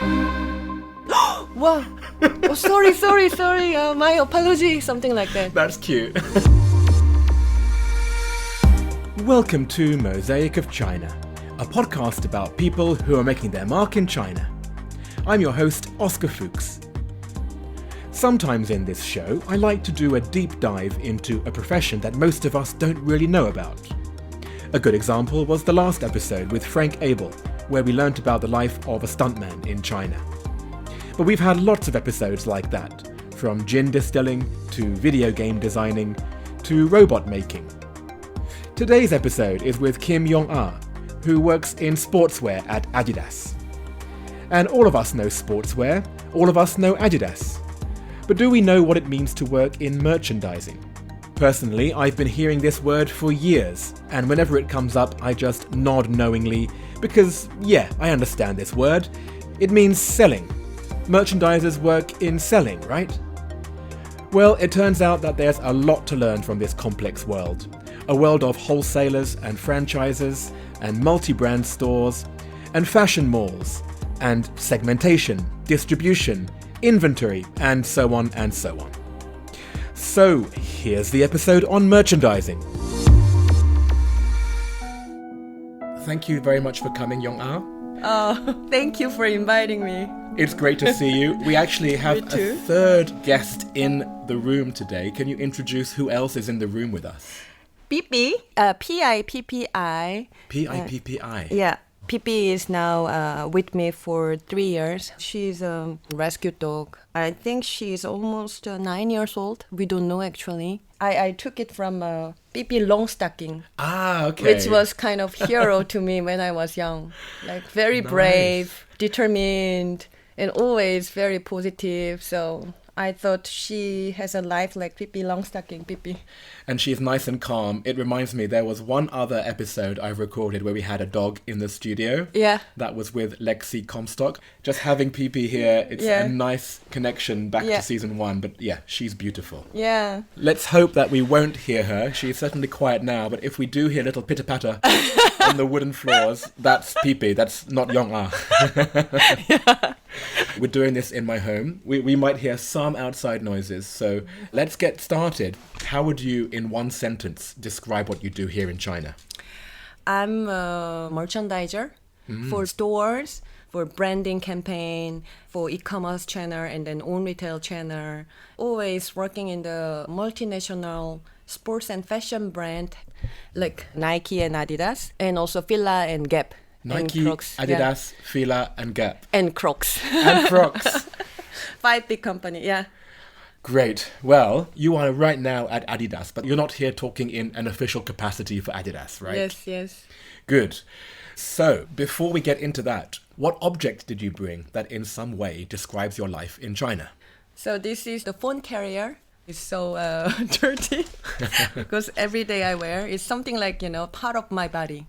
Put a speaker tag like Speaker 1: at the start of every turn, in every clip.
Speaker 1: Wow. Oh, sorry. My apology. Something like that.
Speaker 2: That's cute. Welcome to Mosaic of China, a podcast about people who are making their mark in China. I'm your host, Oscar Fuchs. Sometimes in this show, I like to do a deep dive into a profession that most of us don't really know about. A good example was the last episode with Frank Abel, where we learnt about the life of a stuntman in China. But we've had lots of episodes like that, from gin distilling to video game designing to robot making. Today's episode is with YoungAh, who works in sportswear at Adidas. And all of us know sportswear, all of us know Adidas. But do we know what it means to work in merchandising? Personally, I've been hearing this word for years, and whenever it comes up, I just nod knowingly, because, yeah, I understand this word. It means selling. Merchandisers work in selling, right? Well, it turns out that there's a lot to learn from this complex world. A world of wholesalers and franchisers, and multi-brand stores, and fashion malls, and segmentation, distribution, inventory, and so on and so on. So, here's the episode on merchandising. Thank you very much for coming, YoungAh.
Speaker 1: Oh, thank you for inviting me.
Speaker 2: It's great to see you. We actually have a third guest in the room today. Can you introduce who else is in the room with us?
Speaker 1: Pippi, Pippi.
Speaker 2: Pippi.
Speaker 1: Yeah, Pippi is now with me for 3 years. She's a rescue dog. I think she's almost 9 years old. We don't know actually. I took it from Pippi Longstocking.
Speaker 2: Ah, okay.
Speaker 1: Which was kind of hero to me when I was young. Like very brave, determined, and always very positive. So I thought she has a life like Pippi Longstocking, Pippi.
Speaker 2: And she's nice and calm. It reminds me, there was one other episode I've recorded where we had a dog in the studio.
Speaker 1: Yeah.
Speaker 2: That was with Lexi Comstock. Just having Pippi here, it's a nice connection back to season 1. But yeah, she's beautiful.
Speaker 1: Yeah.
Speaker 2: Let's hope that we won't hear her. She's certainly quiet now, but if we do hear a little pitter-patter on the wooden floors, that's Pippi. That's not YoungAh.
Speaker 1: Yeah.
Speaker 2: We're doing this in my home. We might hear some outside noises, so let's get started. How would you, in one sentence, describe what you do here in China?
Speaker 1: I'm a merchandiser for stores, for branding campaign, for e-commerce channel, and then own retail channel. Always working in the multinational sports and fashion brand like Nike and Adidas, and also Fila and Gap.
Speaker 2: Nike,
Speaker 1: and Crocs,
Speaker 2: Adidas, Fila, and Gap.
Speaker 1: And Crocs.
Speaker 2: And Crocs.
Speaker 1: 5 big company, yeah.
Speaker 2: Great. Well, you are right now at Adidas, but you're not here talking in an official capacity for Adidas, right?
Speaker 1: Yes.
Speaker 2: Good. So, before we get into that, what object did you bring that in some way describes your life in China?
Speaker 1: So this is the phone carrier. It's so dirty because every day I wear it's something like, part of my body.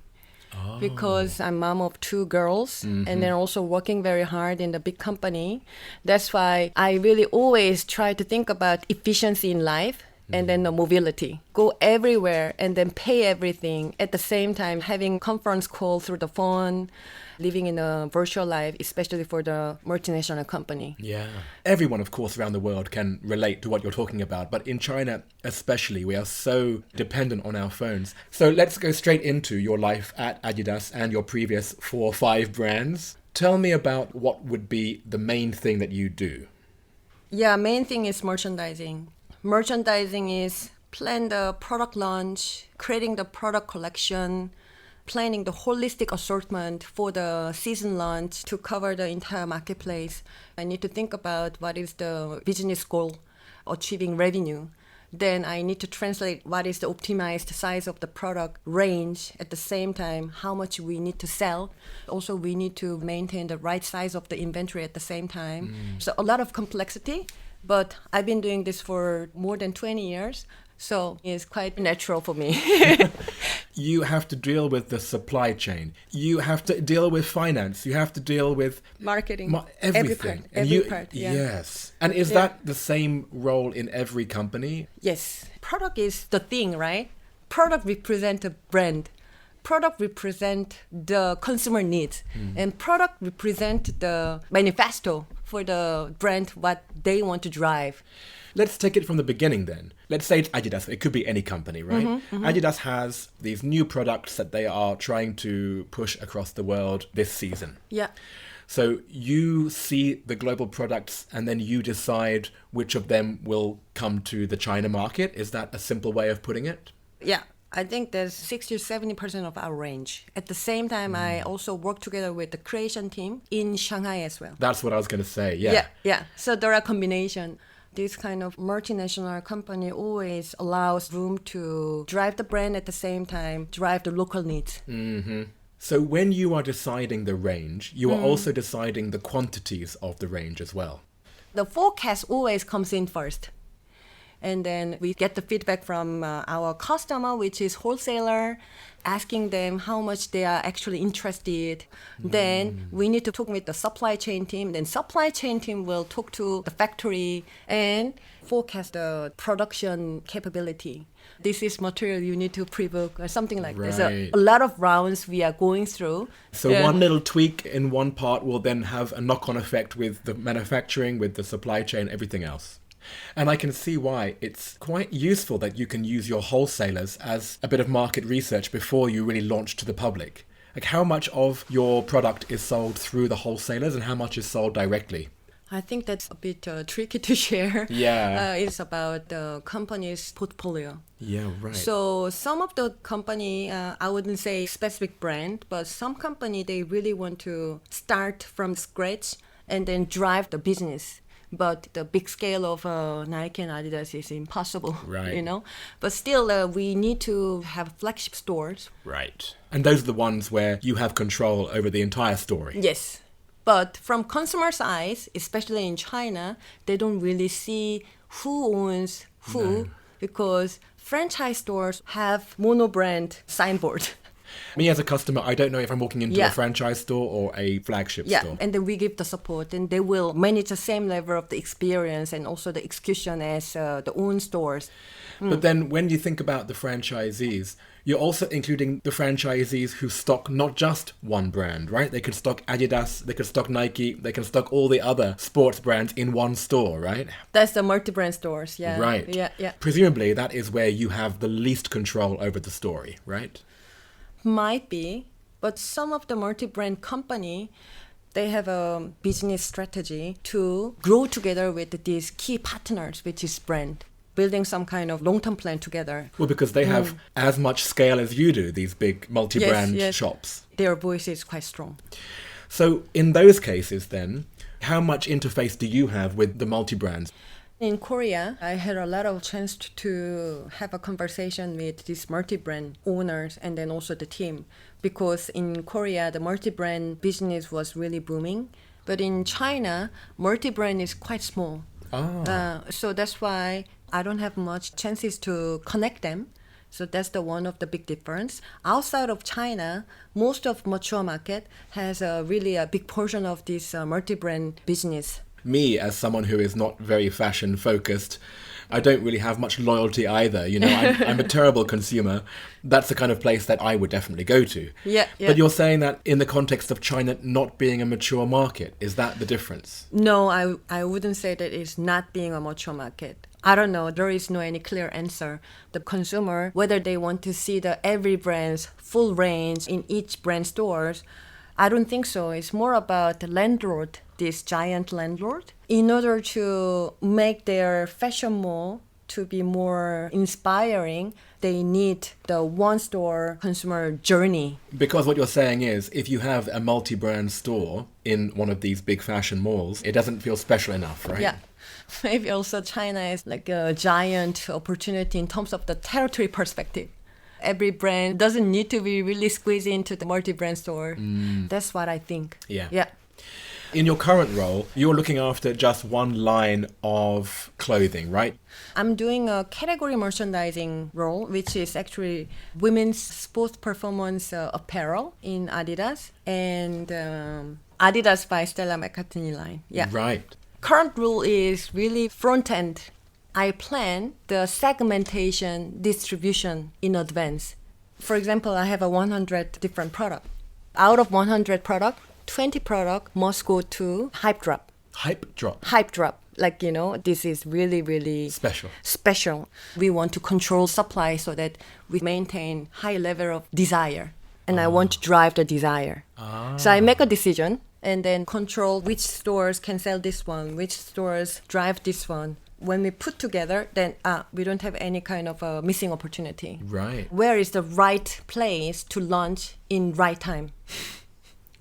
Speaker 1: Oh. Because I'm mom of 2 girls and then also working very hard in the big company. That's why I really always try to think about efficiency in life and then the mobility. Go everywhere and then pay everything at the same time, having conference call through the phone, living in a virtual life, especially for the multinational company.
Speaker 2: Yeah. Everyone, of course, around the world can relate to what you're talking about. But in China, especially, we are so dependent on our phones. So let's go straight into your life at Adidas and your previous 4 or 5 brands. Tell me about what would be the main thing that you do.
Speaker 1: Yeah, main thing is merchandising. Merchandising is plan the product launch, creating the product collection, planning the holistic assortment for the season launch to cover the entire marketplace. I need to think about what is the business goal, achieving revenue. Then I need to translate what is the optimized size of the product range. At the same time, how much we need to sell. Also, we need to maintain the right size of the inventory at the same time. So a lot of complexity, but I've been doing this for more than 20 years. So it's quite natural for me.
Speaker 2: You have to deal with the supply chain. You have to deal with finance. You have to deal with
Speaker 1: marketing.
Speaker 2: Everything.
Speaker 1: Every part. Yeah.
Speaker 2: Yes. And is that the same role in every company?
Speaker 1: Yes. Product is the thing, right? Product represents a brand. product represent the consumer needs, and product represent the manifesto for the brand, what they want to drive.
Speaker 2: Let's take it from the beginning then. Let's say it's Adidas. It could be any company, right? Adidas has these new products that they are trying to push across the world this season.
Speaker 1: Yeah.
Speaker 2: So you see the global products and then you decide which of them will come to the China market. Is that a simple way of putting it?
Speaker 1: Yeah. I think there's 60 to 70% of our range. At the same time, I also work together with the creation team in Shanghai as well.
Speaker 2: That's what I was going to say, yeah.
Speaker 1: Yeah. So there are combination. This kind of multinational company always allows room to drive the brand at the same time, drive the local needs.
Speaker 2: So when you are deciding the range, you are also deciding the quantities of the range as well.
Speaker 1: The forecast always comes in first. And then we get the feedback from our customer, which is wholesaler, asking them how much they are actually interested. Then we need to talk with the supply chain team. Then supply chain team will talk to the factory and forecast the production capability. This is material you need to pre-book or something like this.
Speaker 2: Right.
Speaker 1: A lot of rounds we are going through.
Speaker 2: So one little tweak in one part will then have a knock-on effect with the manufacturing, with the supply chain, everything else. And I can see why it's quite useful that you can use your wholesalers as a bit of market research before you really launch to the public. Like how much of your product is sold through the wholesalers and how much is sold directly?
Speaker 1: I think that's a bit tricky to share.
Speaker 2: Yeah.
Speaker 1: It's about the company's portfolio.
Speaker 2: Yeah, right.
Speaker 1: So some of the company, I wouldn't say specific brand, but some company, they really want to start from scratch and then drive the business. But the big scale of Nike and Adidas is impossible,
Speaker 2: Right.
Speaker 1: you know. But still, we need to have flagship stores.
Speaker 2: Right. And those are the ones where you have control over the entire story.
Speaker 1: Yes. But from consumer side, especially in China, they don't really see who owns who because franchise stores have mono-brand signboard.
Speaker 2: Me as a customer, I don't know if I'm walking into
Speaker 1: Yeah.
Speaker 2: a franchise store or a flagship store.
Speaker 1: And then we give the support, and they will manage the same level of the experience and also the execution as the own stores.
Speaker 2: But then when you think about the franchisees, you're also including the franchisees who stock not just one brand, right? They can stock Adidas, they can stock Nike, they can stock all the other sports brands in one store, right?
Speaker 1: That's the multi-brand stores, yeah.
Speaker 2: Right.
Speaker 1: Yeah.
Speaker 2: Presumably that is where you have the least control over the story, right?
Speaker 1: Might be, but some of the multi-brand company, they have a business strategy to grow together with these key partners, which is brand, building some kind of long-term plan together.
Speaker 2: Well, because they have as much scale as you do, these big multi-brand
Speaker 1: Yes.
Speaker 2: shops.
Speaker 1: Their voice is quite strong.
Speaker 2: So in those cases then, how much interface do you have with the multi-brands?
Speaker 1: In Korea, I had a lot of chance to have a conversation with these multi-brand owners and then also the team. Because in Korea, the multi-brand business was really booming. But in China, multi-brand is quite small. So that's why I don't have much chances to connect them. So that's the one of the big difference. Outside of China, most of mature market has really a big portion of this multi-brand business.
Speaker 2: Me, as someone who is not very fashion focused, I don't really have much loyalty either. You know, I'm a terrible consumer. That's the kind of place that I would definitely go to.
Speaker 1: Yeah.
Speaker 2: But you're saying that in the context of China not being a mature market, is that the difference?
Speaker 1: No, I wouldn't say that it's not being a mature market. I don't know. There is no any clear answer. The consumer, whether they want to see the every brand's full range in each brand stores, I don't think so. It's more about the landlord, this giant landlord, in order to make their fashion mall to be more inspiring, they need the one-store consumer journey.
Speaker 2: Because what you're saying is, if you have a multi-brand store in one of these big fashion malls, it doesn't feel special enough, right?
Speaker 1: Yeah. Maybe also China is like a giant opportunity in terms of the territory perspective. Every brand doesn't need to be really squeezed into the multi-brand store. That's what I think.
Speaker 2: Yeah. In your current role, you're looking after just one line of clothing, right?
Speaker 1: I'm doing a category merchandising role, which is actually women's sports performance apparel in Adidas and Adidas by Stella McCartney line. Yeah.
Speaker 2: Right.
Speaker 1: Current role is really front end. I plan the segmentation distribution in advance. For example, I have a 100 different product. Out of 100 product, 20 product must go to hype drop.
Speaker 2: Hype drop.
Speaker 1: Hype drop. Like, this is really, really special. We want to control supply so that we maintain high level of desire. And I want to drive the desire. So I make a decision and then control which stores can sell this one, which stores drive this one. When we put together, then we don't have any kind of a missing opportunity.
Speaker 2: Right.
Speaker 1: Where is the right place to launch in right time?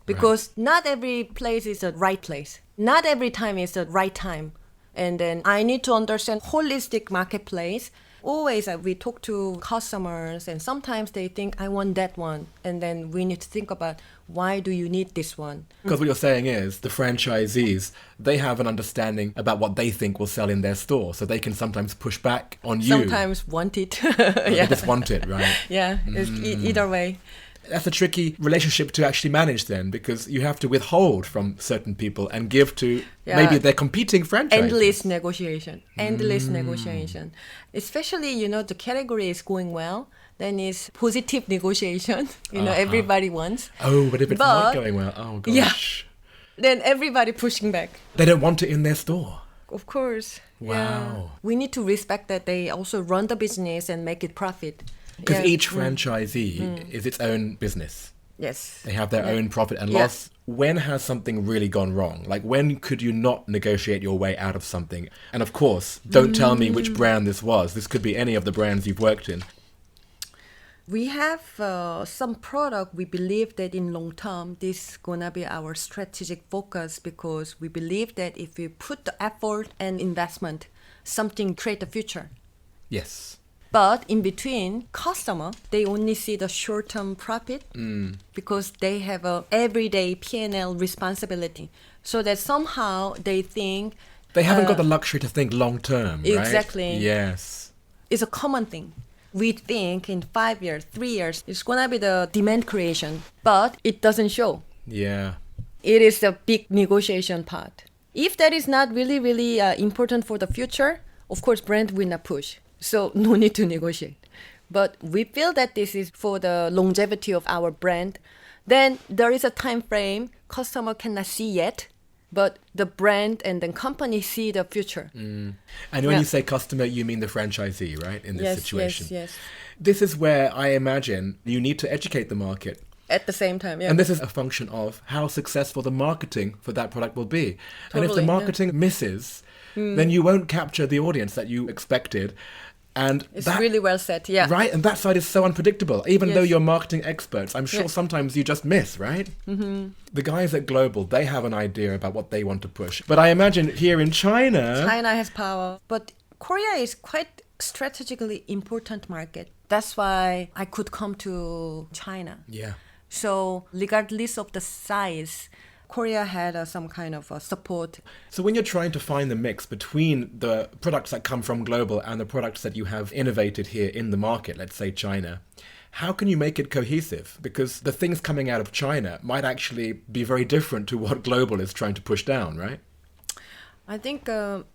Speaker 1: Because not every place is the right place. Not every time is the right time. And then I need to understand holistic marketplace. Always we talk to customers and sometimes they think, I want that one. And then we need to think about, why do you need this one?
Speaker 2: Because what you're saying is the franchisees, they have an understanding about what they think will sell in their store. So they can sometimes push back on you.
Speaker 1: Sometimes want it.
Speaker 2: They just want it, right?
Speaker 1: Yeah, it's either way.
Speaker 2: That's a tricky relationship to actually manage then, because you have to withhold from certain people and give to maybe their competing franchises.
Speaker 1: Endless negotiation. Especially, the category is going well, then it's positive negotiation. Everybody wants.
Speaker 2: Oh, but if it's not going well, oh gosh.
Speaker 1: Yeah, then everybody pushing back.
Speaker 2: They don't want it in their store.
Speaker 1: Of course.
Speaker 2: Wow.
Speaker 1: Yeah. We need to respect that they also run the business and make it profit.
Speaker 2: Because each franchisee is its own business.
Speaker 1: Yes.
Speaker 2: They have their own profit and loss. When has something really gone wrong? Like, when could you not negotiate your way out of something? And of course, don't tell me which brand this was. This could be any of the brands you've worked in.
Speaker 1: We have some product we believe that in long term, this is going to be our strategic focus, because we believe that if we put the effort and investment, something create the future.
Speaker 2: Yes.
Speaker 1: But in between, customer, they only see the short-term profit because they have a everyday P&L responsibility. So that somehow they think...
Speaker 2: They haven't got the luxury to think long-term, right?
Speaker 1: Exactly.
Speaker 2: Yes.
Speaker 1: It's a common thing. We think in 5 years, 3 years, it's going to be the demand creation, but it doesn't show.
Speaker 2: Yeah.
Speaker 1: It is the big negotiation part. If that is not really, really important for the future, of course, brand will not push. So no need to negotiate. But we feel that this is for the longevity of our brand. Then there is a time frame customer cannot see yet, but the brand and the company see the future.
Speaker 2: And when you say customer, you mean the franchisee, right? In this situation.
Speaker 1: Yes.
Speaker 2: This is where I imagine you need to educate the market.
Speaker 1: At the same time, yeah.
Speaker 2: And this is a function of how successful the marketing for that product will be.
Speaker 1: Totally,
Speaker 2: and if the marketing misses, then you won't capture the audience that you expected. And
Speaker 1: it's really well said, yeah.
Speaker 2: Right, and that side is so unpredictable. Even though you're marketing experts, I'm sure sometimes you just miss, right? Mm-hmm. The guys at Global, they have an idea about what they want to push. But I imagine here in China...
Speaker 1: China has power. But Korea is quite strategically important market. That's why I could come to China.
Speaker 2: Yeah.
Speaker 1: So regardless of the size... Korea had some kind of support.
Speaker 2: So when you're trying to find the mix between the products that come from Global and the products that you have innovated here in the market, let's say China, how can you make it cohesive? Because the things coming out of China might actually be very different to what Global is trying to push down, right?
Speaker 1: I think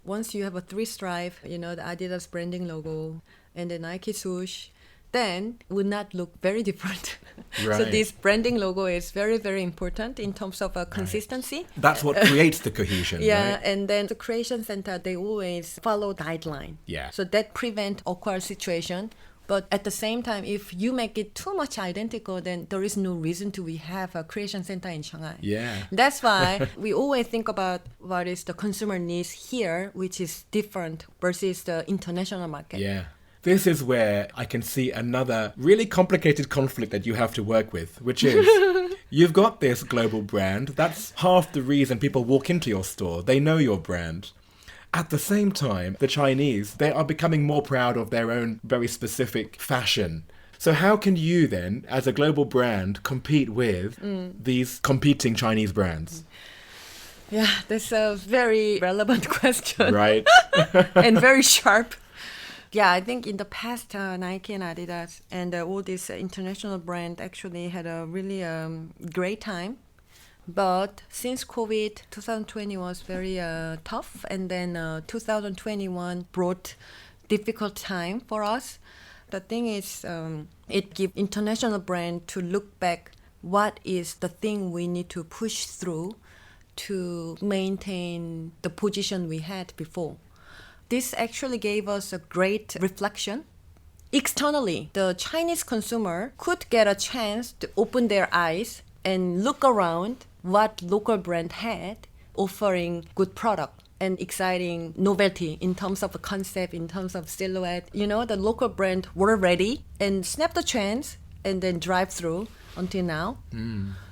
Speaker 1: once you have a 3-stripe, the Adidas branding logo and the Nike swoosh, then would not look very different.
Speaker 2: Right.
Speaker 1: So this branding logo is very, very important in terms of consistency.
Speaker 2: Right. That's what creates the cohesion,
Speaker 1: yeah,
Speaker 2: right?
Speaker 1: And then the creation center, they always follow guideline.
Speaker 2: Yeah.
Speaker 1: So that prevent awkward situation. But at the same time, if you make it too much identical, then there is no reason to we have a creation center in Shanghai.
Speaker 2: Yeah.
Speaker 1: That's why we always think about what is the consumer needs here, which is different versus the international market.
Speaker 2: Yeah. This is where I can see another really complicated conflict that you have to work with, which is you've got this global brand. That's half the reason people walk into your store. They know your brand. At the same time, the Chinese, they are becoming more proud of their own very specific fashion. So how can you then, as a global brand, compete with these competing Chinese brands?
Speaker 1: Yeah, that's a very relevant question.
Speaker 2: Right.
Speaker 1: And very sharp. Yeah, I think in the past, Nike and Adidas and all these international brands actually had a really great time. But since COVID, 2020 was very tough. And then 2021 brought difficult time for us. The thing is, it gives international brand to look back what is the thing we need to push through to maintain the position we had before. This actually gave us a great reflection. Externally, the Chinese consumer could get a chance to open their eyes and look around what local brand had, offering good product and exciting novelty in terms of a concept, in terms of silhouette. You know, the local brand were ready and snapped the chance and then drive through until now.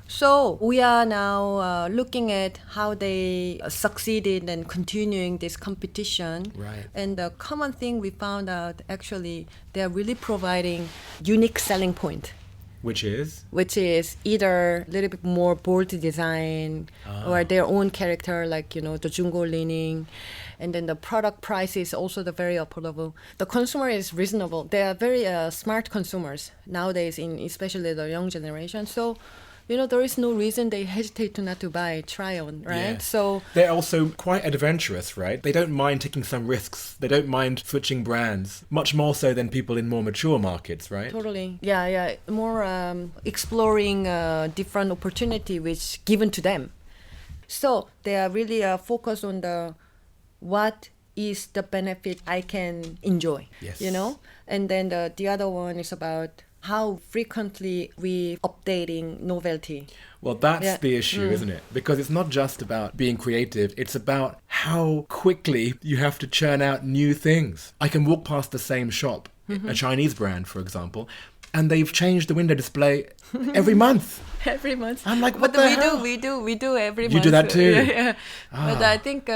Speaker 1: So we are now looking at how they succeeded and continuing this competition.
Speaker 2: Right.
Speaker 1: And the common thing we found out, actually, they're really providing unique selling point,
Speaker 2: Which is?
Speaker 1: either a little bit more bold design or their own character, like, you know, the Jungo leaning. And then the product price is also the very affordable. The consumer is reasonable. They are very smart consumers nowadays, especially the young generation. So, you know, there is no reason they hesitate to not to buy, try on, right?
Speaker 2: Yeah.
Speaker 1: So
Speaker 2: They're also quite adventurous, right? They don't mind taking some risks. They don't mind switching brands, much more so than people in more mature markets, right?
Speaker 1: totally, yeah, more exploring different opportunity which given to them. So they are really focused on the what is the benefit I can enjoy,
Speaker 2: Yes.
Speaker 1: you know? And then the other one is about how frequently we updating novelty.
Speaker 2: Well, that's
Speaker 1: Yeah.
Speaker 2: the issue, isn't it? Because it's not just about being creative, it's about how quickly you have to churn out new things. I can walk past the same shop, a Chinese brand, for example, and they've changed the window display every month.
Speaker 1: Every month.
Speaker 2: I'm like, what
Speaker 1: but
Speaker 2: the
Speaker 1: we
Speaker 2: hell?
Speaker 1: we do every month.
Speaker 2: You do that too?
Speaker 1: Yeah. But
Speaker 2: Ah.
Speaker 1: I think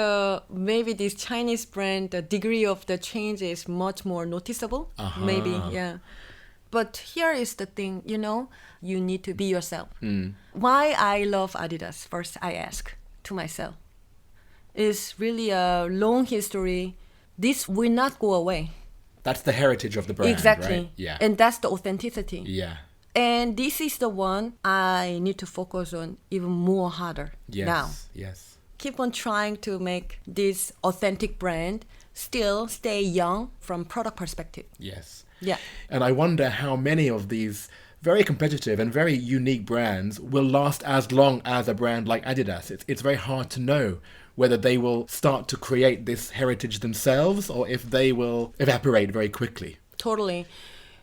Speaker 1: maybe this Chinese brand, the degree of the change is much more noticeable.
Speaker 2: Uh-huh.
Speaker 1: Maybe, yeah. But here is the thing, you know, you need to be yourself. Why I love Adidas, first I ask to myself, is really a long history. This will not go away.
Speaker 2: That's the heritage of the brand,
Speaker 1: Exactly.
Speaker 2: right? Yeah.
Speaker 1: And that's the authenticity.
Speaker 2: Yeah.
Speaker 1: And this is the one I need to focus on even more harder
Speaker 2: Yes.
Speaker 1: now.
Speaker 2: Yes.
Speaker 1: Keep on trying to make this authentic brand still stay young from product perspective.
Speaker 2: Yes.
Speaker 1: Yeah.
Speaker 2: And I wonder how many of these very competitive and very unique brands will last as long as a brand like Adidas. It's very hard to know whether they will start to create this heritage themselves or if they will evaporate very quickly.
Speaker 1: Totally.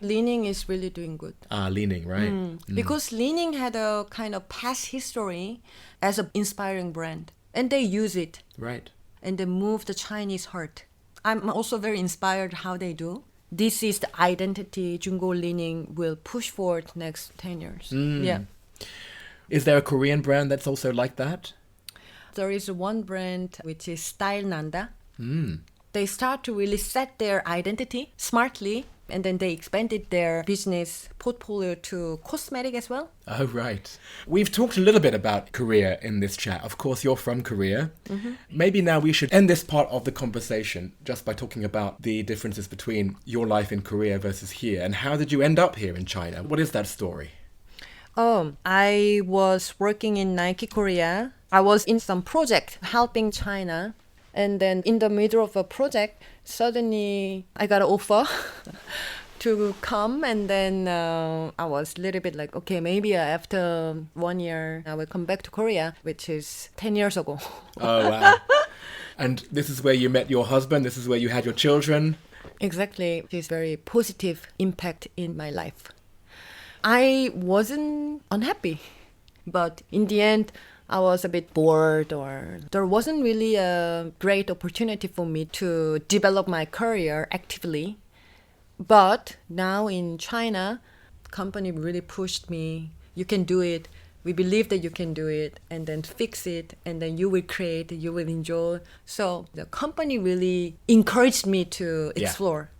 Speaker 1: Li-Ning is really doing good.
Speaker 2: Li-Ning, right?
Speaker 1: Because Li-Ning had a kind of past history as an inspiring brand. And they use it.
Speaker 2: Right.
Speaker 1: And they move the Chinese heart. I'm also very inspired how they do. This is the identity Jungo Li-Ning will push forward next 10 years. Yeah.
Speaker 2: Is there a Korean brand that's also like that?
Speaker 1: There is one brand which is Style Nanda. They start to really set their identity smartly, and then they expanded their business portfolio to cosmetic as well.
Speaker 2: Oh, right. We've talked a little bit about Korea in this chat. Of course, you're from Korea. Maybe now we should end this part of the conversation just by talking about the differences between your life in Korea versus here. And how did you end up here in China? What is that story?
Speaker 1: I was working in Nike Korea. I was in some project helping China. And then in the middle of a project, suddenly I got an offer to come. And then I was a little bit like, okay, maybe after 1 year, I will come back to Korea, which is 10 years ago.
Speaker 2: Oh, wow. And this is where you met your husband? This is where you had your children?
Speaker 1: Exactly. It's very positive impact in my life. I wasn't unhappy, but in the end, I was a bit bored, or there wasn't really a great opportunity for me to develop my career actively. But now in China, company really pushed me. You can do it. We believe that you can do it, and then fix it, and then you will create, you will enjoy. So the company really encouraged me to explore.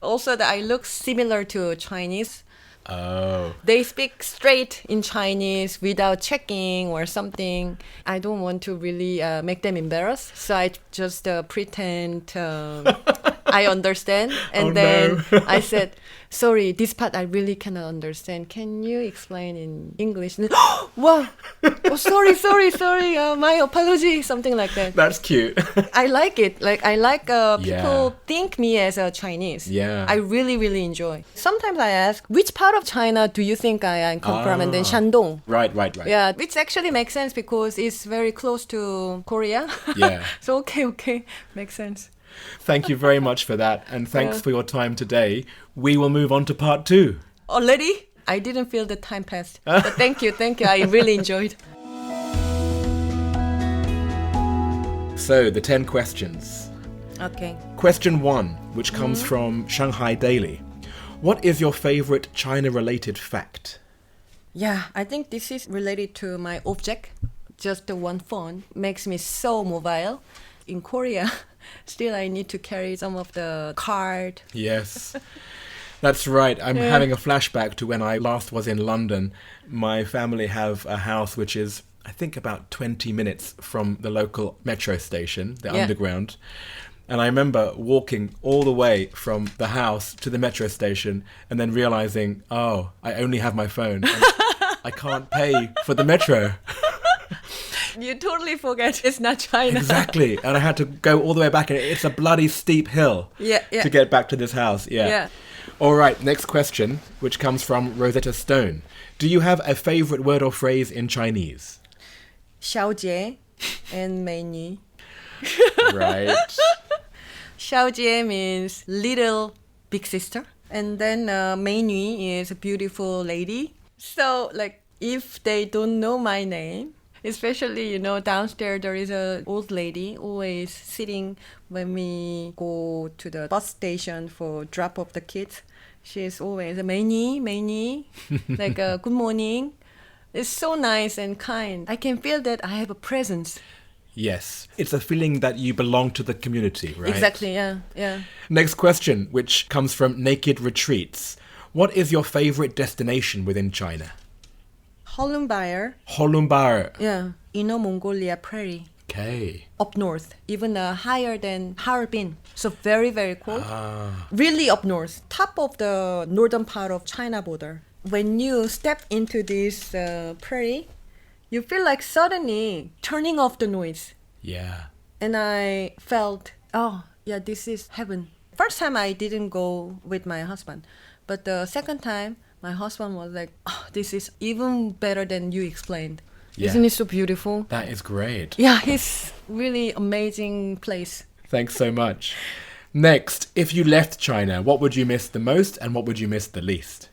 Speaker 1: Also, that I look similar to Chinese.
Speaker 2: Oh.
Speaker 1: They speak straight in Chinese without checking or something. I don't want to really make them embarrassed. So I just pretend I understand. And
Speaker 2: Oh,
Speaker 1: then
Speaker 2: no.
Speaker 1: I said, sorry, this part I really cannot understand. Can you explain in English? And then, wow. Oh, sorry. My apology. Something like that.
Speaker 2: That's cute.
Speaker 1: I like it. Like I like
Speaker 2: Yeah.
Speaker 1: people think me as a Chinese.
Speaker 2: Yeah.
Speaker 1: I really enjoy. Sometimes I ask, which part of China do you think I come from? And then Shandong.
Speaker 2: Right.
Speaker 1: Yeah, which actually makes sense because it's very close to Korea.
Speaker 2: Yeah.
Speaker 1: So okay, makes sense.
Speaker 2: Thank you very much for that. And thanks
Speaker 1: Yeah.
Speaker 2: for your time today. We will move on to part 2.
Speaker 1: Already? I didn't feel the time passed. But thank you. I really enjoyed.
Speaker 2: So, the 10 questions.
Speaker 1: Okay.
Speaker 2: Question 1, which comes from Shanghai Daily. What is your favorite China-related fact?
Speaker 1: Yeah, I think this is related to my object. Just the one phone makes me so mobile. In Korea, still I need to carry some of the card.
Speaker 2: Yes. That's right. I'm having a flashback to when I last was in London. My family have a house which is, I think, about 20 minutes from the local metro station, the underground. And I remember walking all the way from the house to the metro station and then realizing, oh, I only have my phone. And I can't pay for the metro.
Speaker 1: You totally forget it's not China.
Speaker 2: Exactly. And I had to go all the way back. And it's a bloody steep hill
Speaker 1: Yeah.
Speaker 2: to get back to this house. Yeah. All right, next question, which comes from Rosetta Stone. Do you have a favorite word or phrase in Chinese?
Speaker 1: 小姐 and 美女.
Speaker 2: Right.
Speaker 1: 小姐 means little big sister. And then 美女 is a beautiful lady. So, like, if they don't know my name, especially, downstairs there is an old lady always sitting when we go to the bus station for drop off the kids. She's always 美女, like good morning. It's so nice and kind. I can feel that I have a presence.
Speaker 2: Yes. It's a feeling that you belong to the community, right?
Speaker 1: Exactly, yeah.
Speaker 2: Next question, which comes from Naked Retreats. What is your favorite destination within China?
Speaker 1: Hollenbayer.
Speaker 2: Holumbar.
Speaker 1: Yeah. Inner Mongolia Prairie.
Speaker 2: Okay.
Speaker 1: Up north, even higher than Harbin. So very, very cold. Really up north, top of the northern part of China border. When you step into this prairie, you feel like suddenly turning off the noise.
Speaker 2: Yeah.
Speaker 1: And I felt, oh, yeah, this is heaven. First time I didn't go with my husband. But the second time, my husband was like, oh, this is even better than you explained.
Speaker 2: Yeah.
Speaker 1: Isn't it so beautiful?
Speaker 2: That is great.
Speaker 1: Yeah, it's really amazing place.
Speaker 2: Thanks so much. Next, if you left China, what would you miss the most and what would you miss the least?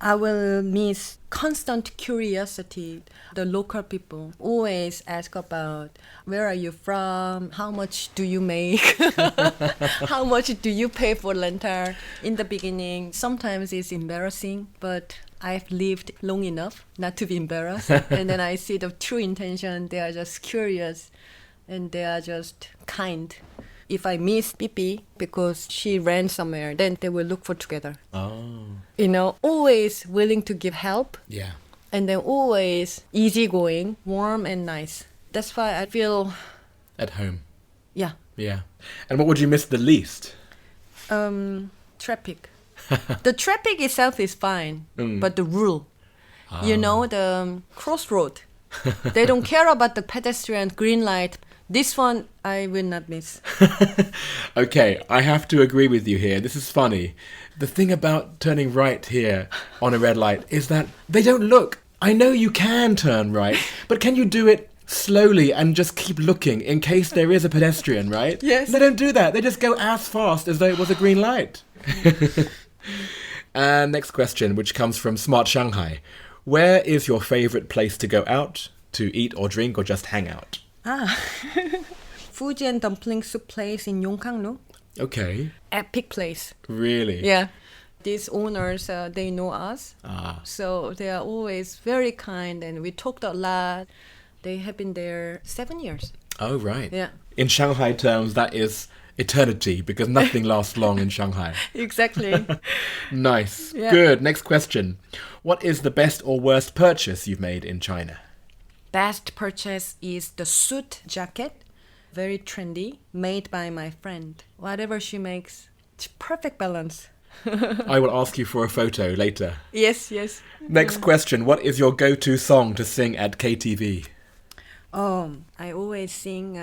Speaker 1: I will miss constant curiosity. The local people always ask about where are you from, how much do you make, how much do you pay for rental. In the beginning, sometimes it's embarrassing, but I've lived long enough not to be embarrassed. And then I see the true intention. They are just curious and they are just kind. If I miss Pipi because she ran somewhere, then they will look for together.
Speaker 2: Oh.
Speaker 1: Always willing to give help.
Speaker 2: Yeah.
Speaker 1: And then always easygoing, warm and nice. That's why I feel,
Speaker 2: At home.
Speaker 1: yeah,
Speaker 2: Yeah. And what would you miss the least?
Speaker 1: traffic. The traffic itself is fine, but the rule, the crossroad, they don't care about the pedestrian green light. This one I will not miss.
Speaker 2: Okay, I have to agree with you here. This is funny. The thing about turning right here on a red light is that they don't look. I know you can turn right, but can you do it slowly and just keep looking in case there is a pedestrian, right?
Speaker 1: Yes.
Speaker 2: They don't do that. They just go as fast as though it was a green light. And next question, which comes from Smart Shanghai. Where is your favorite place to go out, to eat or drink or just hang out?
Speaker 1: Fujian dumpling soup place in Yongkang,
Speaker 2: Okay.
Speaker 1: epic place.
Speaker 2: Really?
Speaker 1: Yeah. These owners, they know us. So they are always very kind and we talked a lot. They have been there 7 years.
Speaker 2: Oh, right.
Speaker 1: Yeah.
Speaker 2: In Shanghai terms, that is eternity because nothing lasts long in Shanghai.
Speaker 1: Exactly.
Speaker 2: Nice.
Speaker 1: Yeah.
Speaker 2: Good. Next question. What is the best or worst purchase you've made in China?
Speaker 1: Best purchase is the suit jacket very trendy, made by my friend. Whatever she makes, it's perfect balance.
Speaker 2: I will ask you for a photo later.
Speaker 1: Yes, yes.
Speaker 2: Next question. What is your go-to song to sing at KTV?
Speaker 1: I always sing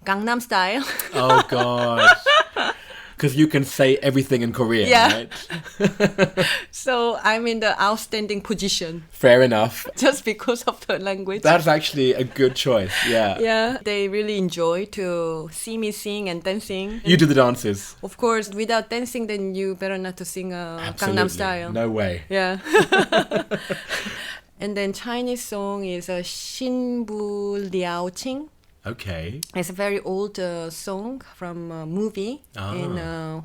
Speaker 1: Gangnam Style.
Speaker 2: Oh, God. Because you can say everything in Korean,
Speaker 1: Yeah.
Speaker 2: right?
Speaker 1: So I'm in the outstanding position
Speaker 2: Fair enough.
Speaker 1: just because of the language.
Speaker 2: That's actually a good choice, yeah.
Speaker 1: Yeah, they really enjoy to see me sing and dancing.
Speaker 2: You do the dances.
Speaker 1: Of course, without dancing, then you better not to sing
Speaker 2: Absolutely.
Speaker 1: Gangnam Style.
Speaker 2: No way.
Speaker 1: Yeah. And then Chinese song is a Shinbu Liao Qing.
Speaker 2: Okay.
Speaker 1: It's a very old song from a movie in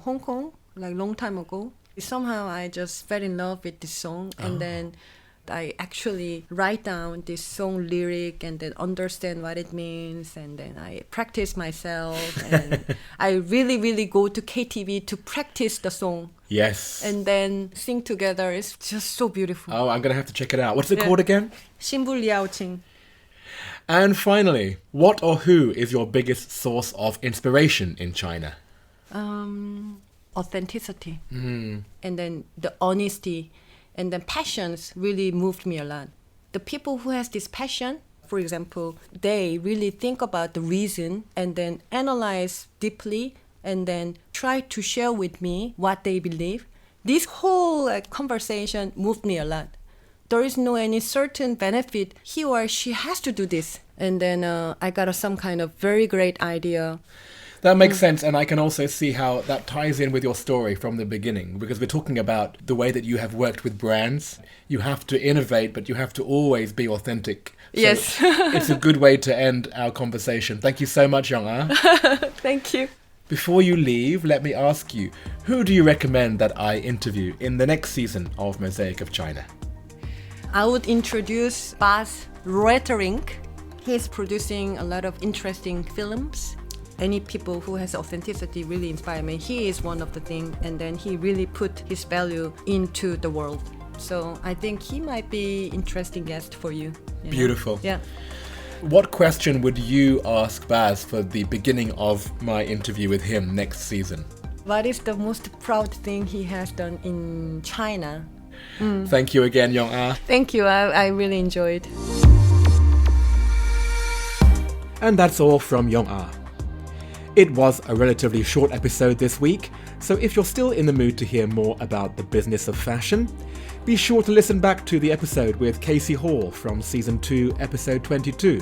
Speaker 1: Hong Kong, like long time ago. Somehow I just fell in love with this song, and then I actually write down this song lyric and then understand what it means, and then I practice myself, and I really, really go to KTV to practice the song.
Speaker 2: Yes.
Speaker 1: And then sing together. It's just so beautiful.
Speaker 2: Oh, I'm going to have to check it out. What's it called again?
Speaker 1: Shinbu Liao Qing.
Speaker 2: And finally, what or who is your biggest source of inspiration in China?
Speaker 1: Authenticity. And then the honesty and then passions really moved me a lot. The people who has this passion, for example, they really think about the reason and then analyze deeply and then try to share with me what they believe. This whole conversation moved me a lot. There is no any certain benefit. He or she has to do this. And then I got some kind of very great idea.
Speaker 2: That makes sense, and I can also see how that ties in with your story from the beginning, because we're talking about the way that you have worked with brands. You have to innovate, but you have to always be authentic. So
Speaker 1: Yes.
Speaker 2: it's a good way to end our conversation. Thank you so much, YoungAh.
Speaker 1: Thank you.
Speaker 2: Before you leave, let me ask you, who do you recommend that I interview in the next season of Mosaic of China?
Speaker 1: I would introduce Bas Ruetterink. He's producing a lot of interesting films. Any people who has authenticity really inspire me. He is one of the things, and then he really put his value into the world. So I think he might be interesting guest for you. You know?
Speaker 2: Beautiful.
Speaker 1: Yeah.
Speaker 2: What question would you ask Baz for the beginning of my interview with him next season?
Speaker 1: What is the most proud thing he has done in China?
Speaker 2: Thank you again, YoungAh.
Speaker 1: Thank you. I really enjoyed.
Speaker 2: And that's all from YoungAh. It was a relatively short episode this week, so if you're still in the mood to hear more about the business of fashion, be sure to listen back to the episode with Casey Hall from Season 2, Episode 22,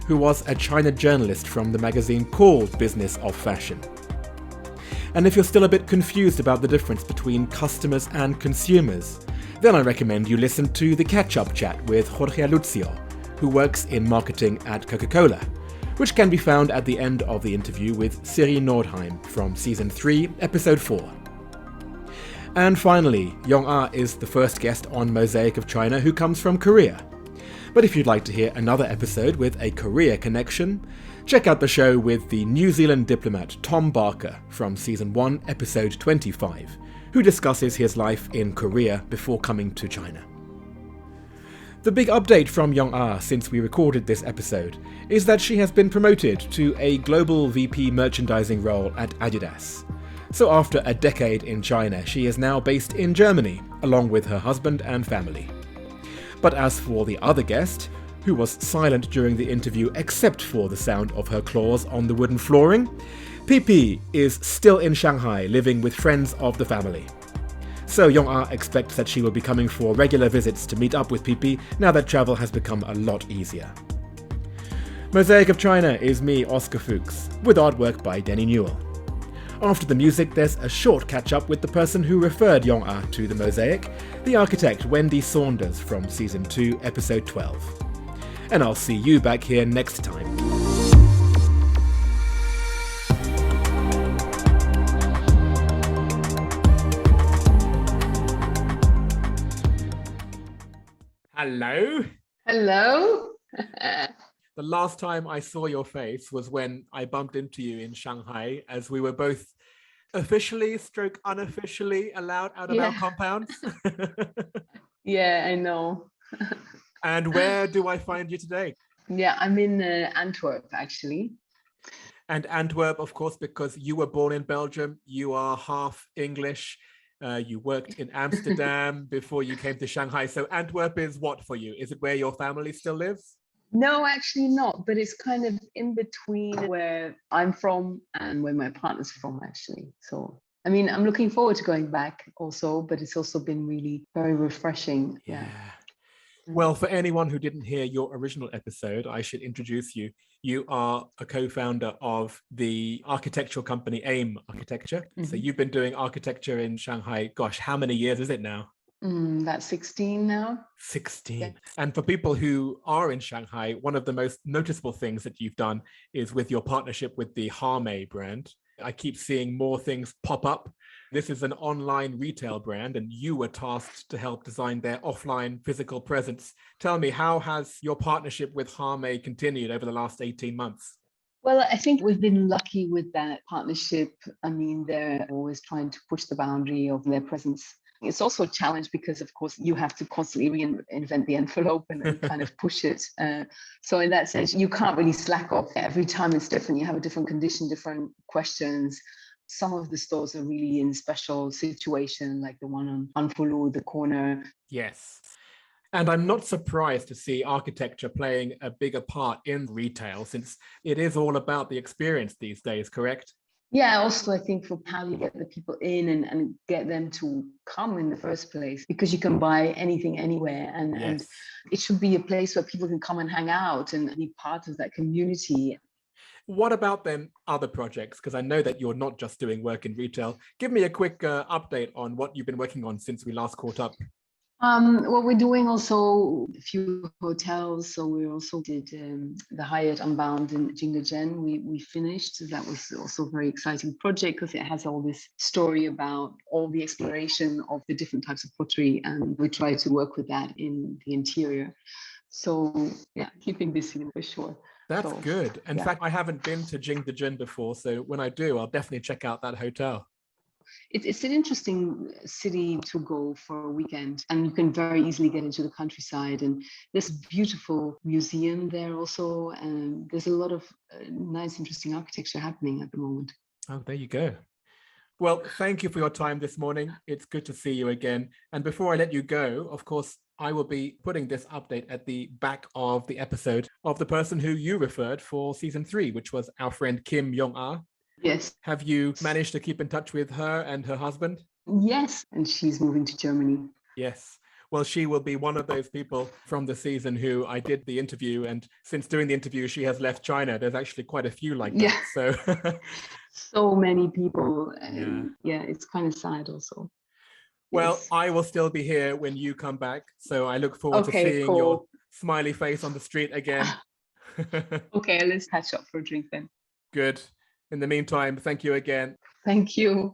Speaker 2: who was a China journalist from the magazine called Business of Fashion. And if you're still a bit confused about the difference between customers and consumers, then I recommend you listen to the catch-up chat with Jorge Lucio, who works in marketing at Coca-Cola, which can be found at the end of the interview with Siri Nordheim from Season 3, Episode 4. And finally, YoungAh is the first guest on Mosaic of China who comes from Korea. But if you'd like to hear another episode with a Korea connection, check out the show with the New Zealand diplomat Tom Barker from Season 1, Episode 25, who discusses his life in Korea before coming to China. The big update from YoungAh since we recorded this episode is that she has been promoted to a global VP merchandising role at Adidas. So after a decade in China, she is now based in Germany, along with her husband and family. But as for the other guest, who was silent during the interview except for the sound of her claws on the wooden flooring, Pipi is still in Shanghai living with friends of the family. So YoungAh expects that she will be coming for regular visits to meet up with Pipi now that travel has become a lot easier. Mosaic of China is me, Oscar Fuchs, with artwork by Denny Newell. After the music, there's a short catch-up with the person who referred YoungAh to the Mosaic, the architect Wendy Saunders from Season 2, Episode 12. And I'll see you back here next time. Hello.
Speaker 3: Hello.
Speaker 2: The last time I saw your face was when I bumped into you in Shanghai as we were both officially stroke unofficially allowed out of our compounds.
Speaker 3: Yeah, I know.
Speaker 2: And where do I find you today?
Speaker 3: Yeah, I'm in Antwerp actually.
Speaker 2: And Antwerp, of course, because you were born in Belgium, you are half English. You worked in Amsterdam before you came to Shanghai. So Antwerp is what for you? Is it where your family still lives?
Speaker 3: No, actually not, but it's kind of in between where I'm from and where my partner's from, actually. So, I mean, I'm looking forward to going back also, but it's also been really very refreshing. Yeah.
Speaker 2: Well, for anyone who didn't hear your original episode, I should introduce you. You are a co-founder of the architectural company AIM Architecture. So you've been doing architecture in Shanghai. Gosh, how many years is it now?
Speaker 3: That's 16 now.
Speaker 2: 16.
Speaker 3: Yes.
Speaker 2: And for people who are in Shanghai, one of the most noticeable things that you've done is with your partnership with the Harmay brand. I keep seeing more things pop up. This is an online retail brand, and you were tasked to help design their offline physical presence. Tell me, how has your partnership with Harmay continued over the last 18 months?
Speaker 3: Well, I think we've been lucky with that partnership. I mean, they're always trying to push the boundary of their presence. It's also a challenge because, of course, you have to constantly reinvent the envelope and kind of push it. So in that sense, you can't really slack off. Every time it's different. You have a different condition, different questions. Some of the stores are really in special situation, like the one on Anfulu, the corner.
Speaker 2: Yes. And I'm not surprised to see architecture playing a bigger part in retail, since it is all about the experience these days, correct?
Speaker 3: Yeah, also I think for how you get the people in and get them to come in the first place, because you can buy anything anywhere, and it should be a place where people can come and hang out and be part of that community.
Speaker 2: What about then other projects? Because I know that you're not just doing work in retail. Give me a quick update on what you've been working on since we last caught up.
Speaker 3: Well, we're doing also a few hotels. So we also did the Hyatt Unbound in Jingdezhen. We finished. So that was also a very exciting project because it has all this story about all the exploration of the different types of pottery, and we try to work with that in the interior. So yeah, keeping busy for sure.
Speaker 2: That's good. In fact, I haven't been to Jingdezhen before, so when I do, I'll definitely check out that hotel.
Speaker 3: It's an interesting city to go for a weekend, and you can very easily get into the countryside, and there's a beautiful museum there also, and there's a lot of nice, interesting architecture happening at the moment.
Speaker 2: Oh, there you go. Well, thank you for your time this morning. It's good to see you again. And before I let you go, of course, I will be putting this update at the back of the episode of the person who you referred for season 3, which was our friend Kim YoungAh.
Speaker 3: Yes.
Speaker 2: Have you managed to keep in touch with her and her husband?
Speaker 3: Yes, and she's moving to Germany.
Speaker 2: Yes. Well, she will be one of those people from the season who I did the interview, and since doing the interview, she has left China. There's actually quite a few like that. So,
Speaker 3: so many people. And yeah, it's kind of sad also.
Speaker 2: Well,
Speaker 3: yes.
Speaker 2: I will still be here when you come back. So I look forward to seeing your smiley face on the street again.
Speaker 3: Okay, let's catch up for a drink then.
Speaker 2: Good. In the meantime, thank you again.
Speaker 3: Thank you.